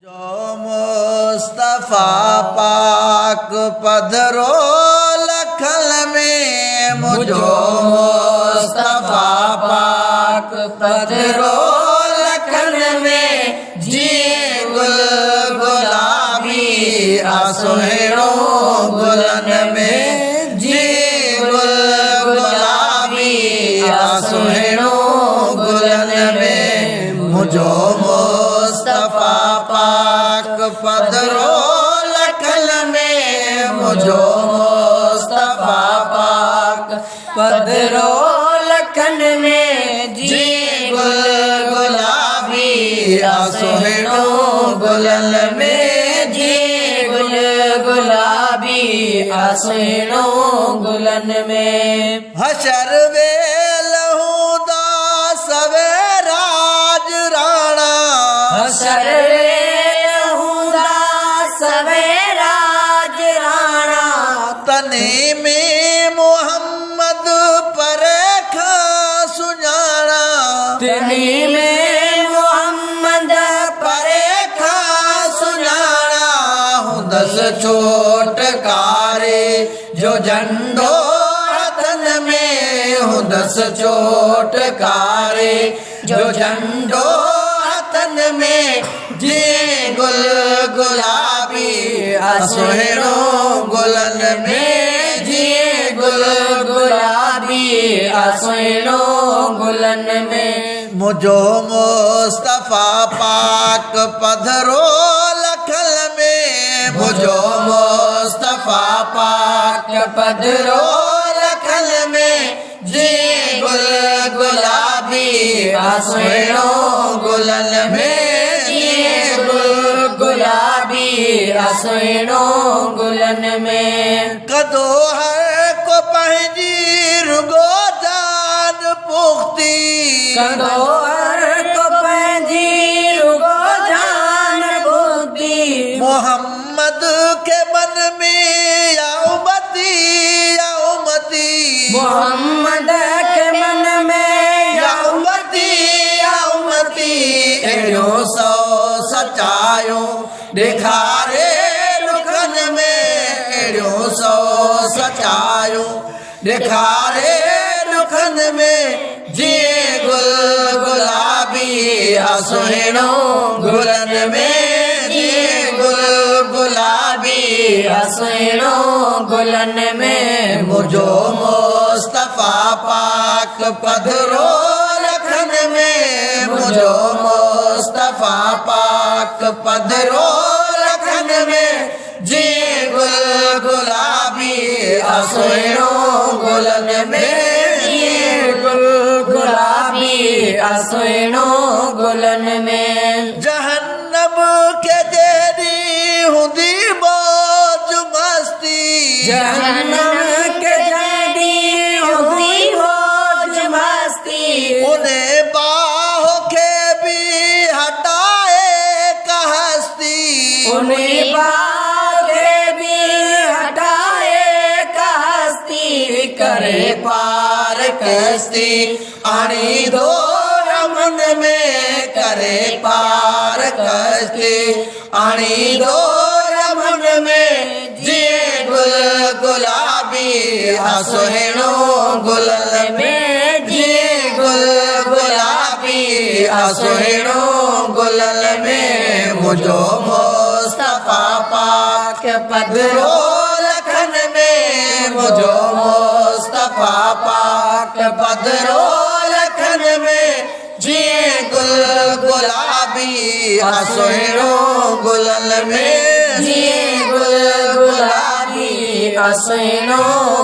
जो मुस्तफा पाक पधरो लखल में, मुझो मुस्तफा पाक पधरो लखल में, जी गुल गुलाबी आसुहेरो गुलन में, जी गुल गुलाबी आसुहेरो गुलन में, मुझो मुस्तफा पाक पधरो लखल में, मुझो मुस्तफा पाक पधरो लखन में, जी गुल गुलाबी आसुहेरो गुलन में, जी गुल गुलाबी आसुहेरो गुलन में। हशर वेल हुदा सवे राज राणा, हशर तने में मोहम्मद पर खा सुजाना, तने में मोहम्मद पर खा सुजाना, हूँ 10 चोटकारे जो झंडो हथन में, हूँ 10 चोटकारे जो झंडो हथन में, जी गुल गुलाबी आसुहेरो गुलन में, जी गुल गुलाबी आसुहेरो गुलन में, मुझो मुस्तफा पाक पधरो लखल में, मुझो मुस्तफा पाक पधरो लखल में, जी गुल गुलाबी आसुहेरो गुलन में, गुलाबी आसुहेरो गुलन में। कदो हर को पंहिंजी रुगो जान पुख्ती, कदो हर को पंहिंजी रुगो जान पुख्ती, मोहम्मद के मन में या उम्मती या उम्मती, मोहम्मद के मन में या उम्मती या उम्मती, एड़ो सौ सचायो दिखारे रुखन में, एड़ो सौ सचायो दिखारे रुखन में, जी गुल गुलाबी आसुहेरो गुलन में, जी गुल गुलाबी आसुहेरो गुलन में, मुझो मुस्तफा पाक पधरो लखन में, मुझो मुस्तफा पाक पधरो लखन में, जी गुल गुलाबी आसुहेरो गुलन में, जी गुल गुलाबी आसुहेरो गुलन में। जहन्नम के जेरी हुंदी मौज मस्ती, जहन्नम के जेरी हुंदी मौज मस्ती, उन्हें बाहों के भी हटाए कहस्ती, उन्हें बाहों के भी हटाए कहस्ती, करे पार कस्ती आनी दो रमन में, करे पार कस्ती आनी दो रमन में, जी गुल गुलाबी आसुहेरो गुलन में, जी गुल गुलाबी आसुहेरो गुलन में, मुझो मुस्तफा पाक पधरो लखन में, मुझो मुस्तफा पाक पधरो लखन में, जी गुल गुलाबी आसुहेरो गुलन में, जी गुल गुलाबी आसुहेरो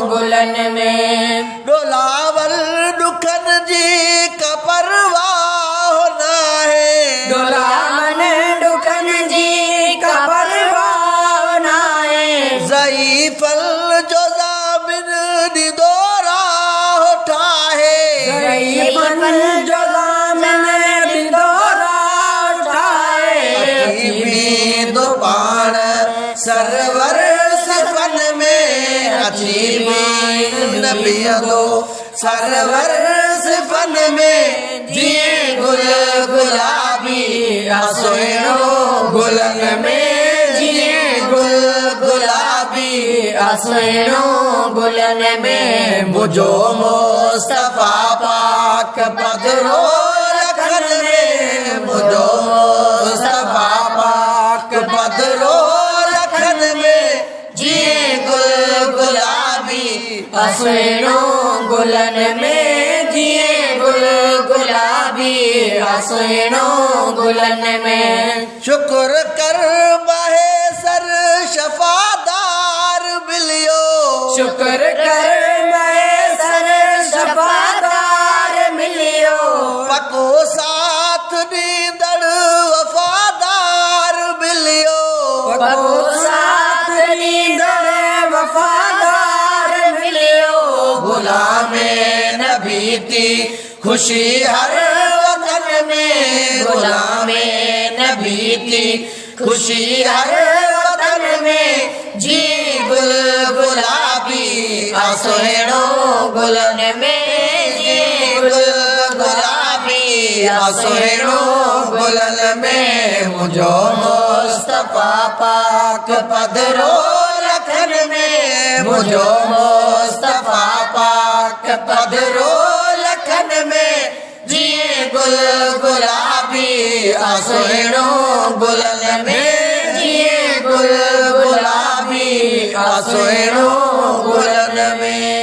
गुलन में। डोलावल दुखन जी का परवाह ना है, डोलावन दुखन जी का परवाह ना है, ज़ईफ़ल जो ज़ामिन दिदोरा उठा है, ज़ईफ़ल जो ज़ामिन दिदोरा उठा है, अजीबी दुपान सरवर सफन में, अजीबी नबी दो सरवर सफन में, जी गुल गुलाबी आसुहेरो गुलन में जिए गुल गुलाबी असैनों गुलन में मुझो मुस्तफा पाक पधरो लखन में मुझो मुस्तफा पाक पधरो लखन में जिए गुल गुलाबी असैनों गुलन में जिए गुल गुलाबी असैनों गुलन में शुक्र कर बाहे सर शफादार बिलियो शुक्र कर मैं सर शफादार मिलियो पको साथ नींदड़ वफादार बिलियो पको साथ नींदड़ वफादार मिलियो गुलामे नबी की खुशी हर वतन में गुलामे नबी की खुशी हर वतन में जी गुल गुलाबी असैनों गुलन में जी गुल गुलाबी असैनों गुलन में मुझो मुस्तफा पाक पधरो लखन में मुझो मुस्तफा पाक पधरो लखन में जिए गुल गुलाबी असैनों गुलन में जिए गुल गुलाबी असैनों गुलन में।